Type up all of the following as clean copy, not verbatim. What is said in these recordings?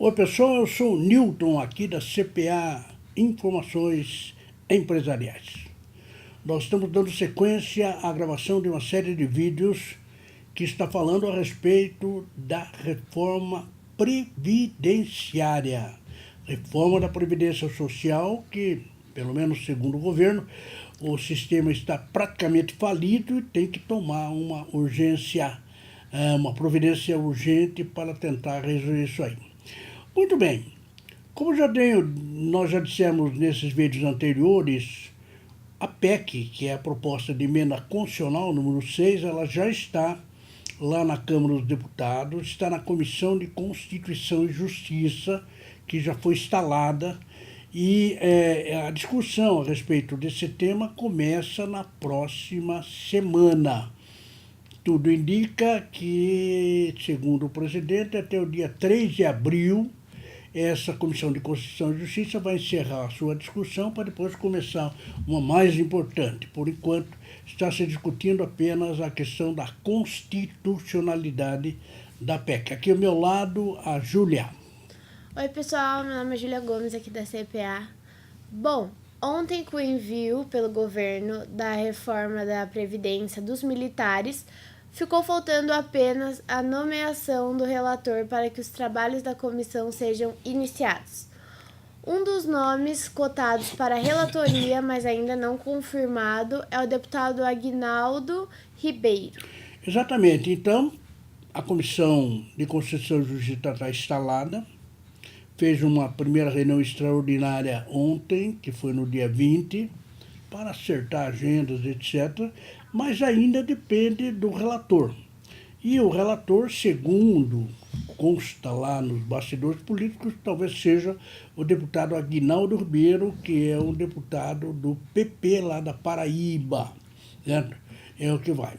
Oi pessoal, eu sou o Newton aqui da CPA Informações Empresariais. Nós estamos dando sequência à gravação de uma série de vídeos que está falando a respeito da reforma previdenciária. Reforma da Previdência Social que, pelo menos segundo o governo, o sistema está praticamente falido e tem que tomar uma providência urgente para tentar resolver isso aí. Muito bem, como nós já dissemos nesses vídeos anteriores, a PEC, que é a proposta de emenda constitucional número 6, ela já está lá na Câmara dos Deputados, está na Comissão de Constituição e Justiça, que já foi instalada, e a discussão a respeito desse tema começa na próxima semana. Tudo indica que, segundo o presidente, até o dia 3 de abril, essa Comissão de Constituição e Justiça vai encerrar a sua discussão para depois começar uma mais importante. Por enquanto, está se discutindo apenas a questão da constitucionalidade da PEC. Aqui ao meu lado, a Júlia. Oi pessoal, meu nome é Júlia Gomes, aqui da CPA. Bom, ontem com o envio pelo governo da reforma da Previdência dos militares, ficou faltando apenas a nomeação do relator para que os trabalhos da comissão sejam iniciados. Um dos nomes cotados para a relatoria, mas ainda não confirmado, é o deputado Aguinaldo Ribeiro. Exatamente. Então, a Comissão de Constituição e Justiça está instalada, fez uma primeira reunião extraordinária ontem, que foi no dia 20, para acertar agendas, etc., mas ainda depende do relator. E o relator, segundo consta lá nos bastidores políticos, talvez seja o deputado Aguinaldo Ribeiro, que é um deputado do PP lá da Paraíba, certo? É o que vai.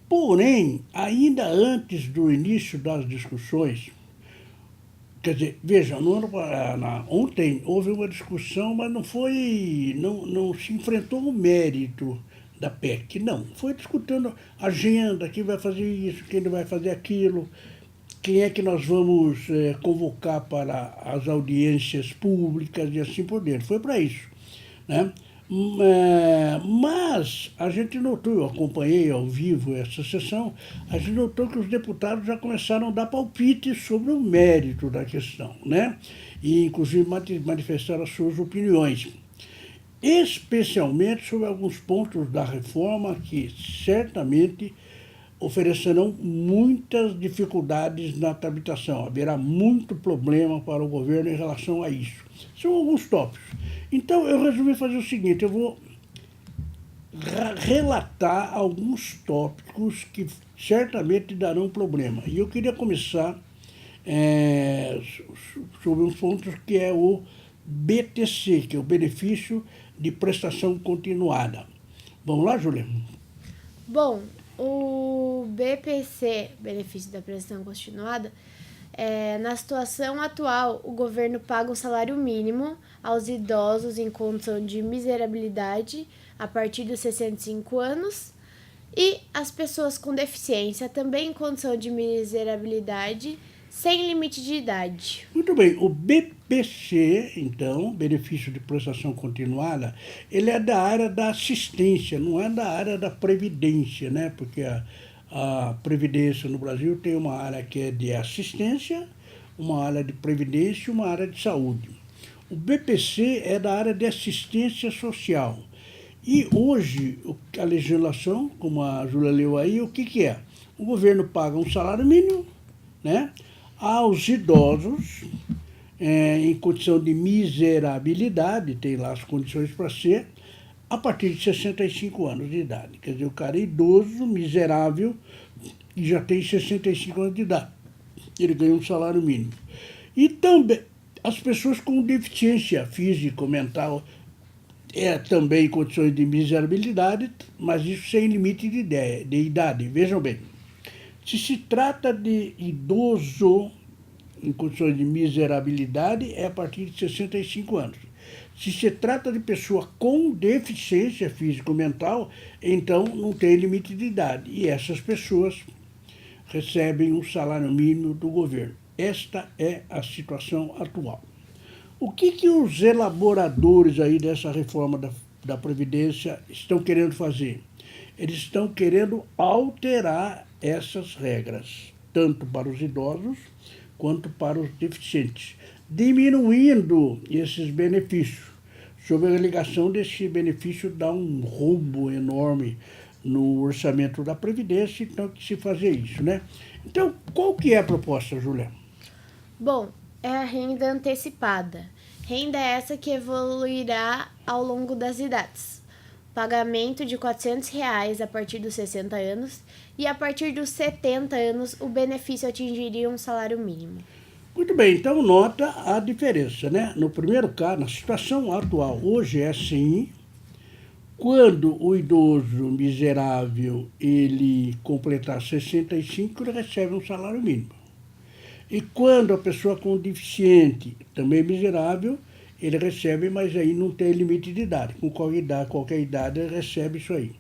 Porém, ainda antes do início das discussões, quer dizer, veja, ontem houve uma discussão, mas não se enfrentou o mérito da PEC, não. Foi discutindo agenda, quem vai fazer isso, quem não vai fazer aquilo, quem é que nós vamos convocar para as audiências públicas e assim por diante. Foi para isso, né? Mas a gente notou, eu acompanhei ao vivo essa sessão, a gente notou que os deputados já começaram a dar palpites sobre o mérito da questão, né? E inclusive manifestaram as suas opiniões, especialmente sobre alguns pontos da reforma que certamente oferecerão muitas dificuldades na tramitação. Haverá muito problema para o governo em relação a isso. São alguns tópicos. Então, eu resolvi fazer o seguinte, eu vou relatar alguns tópicos que certamente darão problema. E eu queria começar sobre um ponto que é o BTC, que é o Benefício de Prestação Continuada. Vamos lá, Júlia? Bom, o BPC, Benefício da Prestação Continuada, na situação atual, o governo paga um salário mínimo aos idosos em condição de miserabilidade a partir dos 65 anos e as pessoas com deficiência também em condição de miserabilidade sem limite de idade. Muito bem, o BPC, então, Benefício de Prestação Continuada, ele é da área da assistência, não é da área da previdência, né? Porque a previdência no Brasil tem uma área que é de assistência, uma área de previdência e uma área de saúde. O BPC é da área de assistência social. E hoje, a legislação, como a Júlia leu aí, o que é? O governo paga um salário mínimo, né, aos idosos, em condição de miserabilidade, tem lá as condições para ser, a partir de 65 anos de idade. Quer dizer, o cara é idoso, miserável, e já tem 65 anos de idade. Ele ganha um salário mínimo. E também as pessoas com deficiência física ou mental, também em condições de miserabilidade, mas isso sem limite de idade. Vejam bem, se se trata de idoso em condições de miserabilidade, é a partir de 65 anos. Se se trata de pessoa com deficiência físico-mental, então não tem limite de idade. E essas pessoas recebem um salário mínimo do governo. Esta é a situação atual. O que os elaboradores aí dessa reforma da Previdência estão querendo fazer? Eles estão querendo alterar essas regras, tanto para os idosos quanto para os deficientes, diminuindo esses benefícios, sob a alegação desse benefício dar um rombo enorme no orçamento da Previdência, então que se fazer isso, né? Então, qual que é a proposta, Julia? Bom, é a renda antecipada. Renda essa que evoluirá ao longo das idades. Pagamento de R$ 400 a partir dos 60 anos e a partir dos 70 anos o benefício atingiria um salário mínimo. Muito bem, então nota a diferença, né? No primeiro caso, na situação atual, hoje é assim, quando o idoso miserável ele completar 65, ele recebe um salário mínimo. E quando a pessoa com deficiente, também miserável, ele recebe, mas aí não tem limite de idade. Com qualquer idade ele recebe isso aí.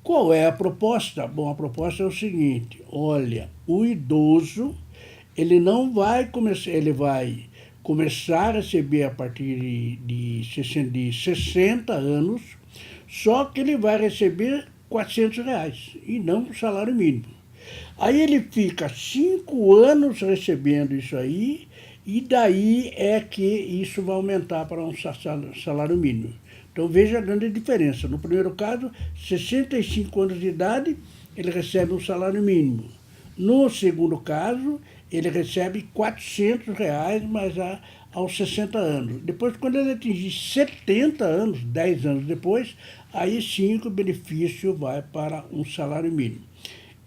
Qual é a proposta? Bom, a proposta é o seguinte, olha, o idoso, ele não vai começar, ele vai começar a receber a partir de 60 anos, só que ele vai receber R$ 400 e não o salário mínimo. Aí ele fica 5 anos recebendo isso aí, e daí é que isso vai aumentar para um salário mínimo. Então veja a grande diferença. No primeiro caso, 65 anos de idade, ele recebe um salário mínimo. No segundo caso, ele recebe R$ 400, mas aos 60 anos. Depois, quando ele atingir 70 anos, 10 anos depois, aí sim o benefício vai para um salário mínimo.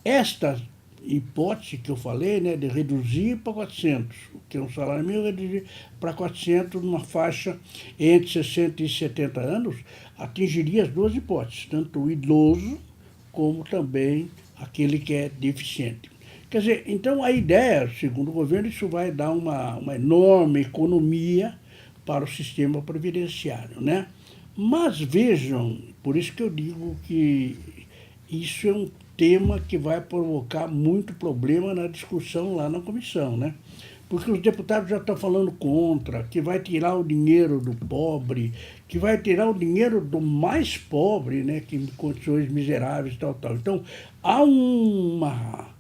Esta hipótese que eu falei, né, de reduzir para 400, que é um salário mínimo, reduzir para 400 numa faixa entre 60 e 70 anos, atingiria as duas hipóteses, tanto o idoso como também aquele que é deficiente. Quer dizer, então a ideia, segundo o governo, isso vai dar uma enorme economia para o sistema previdenciário, né? Mas vejam, por isso que eu digo que isso é um tema que vai provocar muito problema na discussão lá na comissão, né? Porque os deputados já estão falando contra, que vai tirar o dinheiro do pobre, que vai tirar o dinheiro do mais pobre, né? Que em condições miseráveis, tal. Então, há uma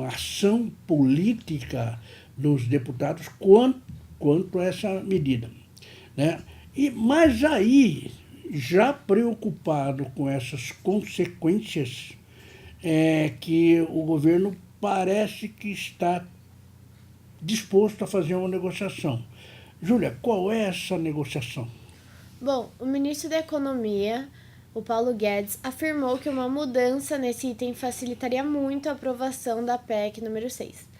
ação política dos deputados quanto a essa medida, né? Mas aí, já preocupado com essas consequências, que o governo parece que está disposto a fazer uma negociação. Júlia, qual é essa negociação? Bom, o ministro da Economia, o Paulo Guedes, afirmou que uma mudança nesse item facilitaria muito a aprovação da PEC número 6.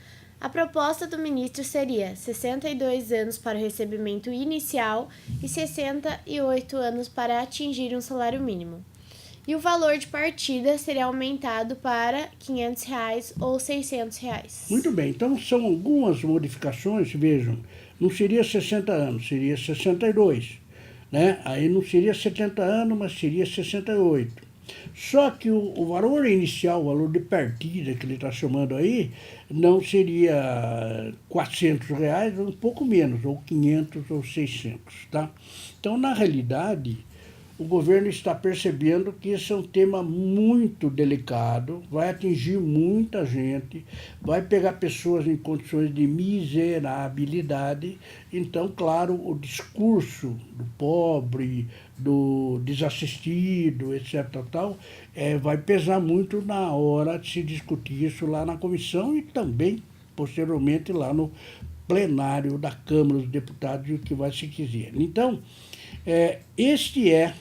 A proposta do ministro seria 62 anos para o recebimento inicial e 68 anos para atingir um salário mínimo. E o valor de partida seria aumentado para R$ 500 ou R$ 600. Muito bem, então são algumas modificações, vejam, não seria 60 anos, seria 62, né? Aí não seria 70 anos, mas seria 68. Só que o valor inicial, o valor de partida que ele está chamando aí, não seria R$ 400, um pouco menos, ou 500 ou 600, tá? Então, na realidade, o governo está percebendo que esse é um tema muito delicado, vai atingir muita gente, vai pegar pessoas em condições de miserabilidade. Então, claro, o discurso do pobre, do desassistido, etc., vai pesar muito na hora de se discutir isso lá na comissão e também, posteriormente, lá no plenário da Câmara dos Deputados, o que vai se quiser. Então, este é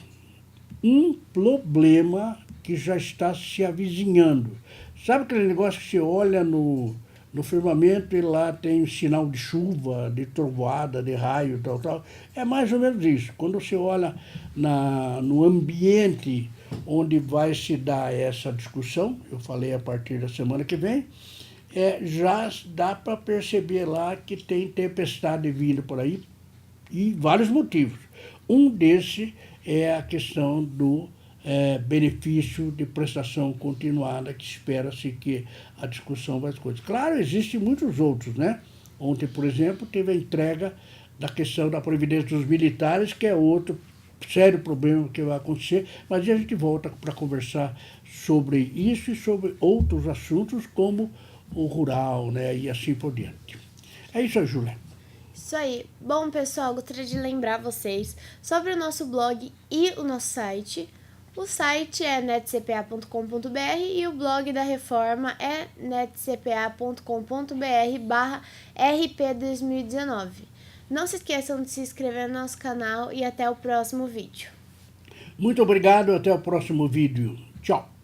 um problema que já está se avizinhando. Sabe aquele negócio que você olha no firmamento e lá tem sinal de chuva, de trovoada, de raio, tal? É mais ou menos isso. Quando você olha no ambiente onde vai se dar essa discussão, eu falei a partir da semana que vem, já dá para perceber lá que tem tempestade vindo por aí, e vários motivos. Um desses é a questão benefício de prestação continuada, que espera-se que a discussão vai coisas. Claro, existem muitos outros, né? Ontem, por exemplo, teve a entrega da questão da Previdência dos Militares, que é outro sério problema que vai acontecer, mas a gente volta para conversar sobre isso e sobre outros assuntos, como o rural, né? E assim por diante. É isso aí, Júlia. Isso aí. Bom, pessoal, gostaria de lembrar vocês sobre o nosso blog e o nosso site. O site é netcpa.com.br e o blog da Reforma é netcpa.com.br/rp2019. Não se esqueçam de se inscrever no nosso canal e até o próximo vídeo. Muito obrigado, até o próximo vídeo. Tchau.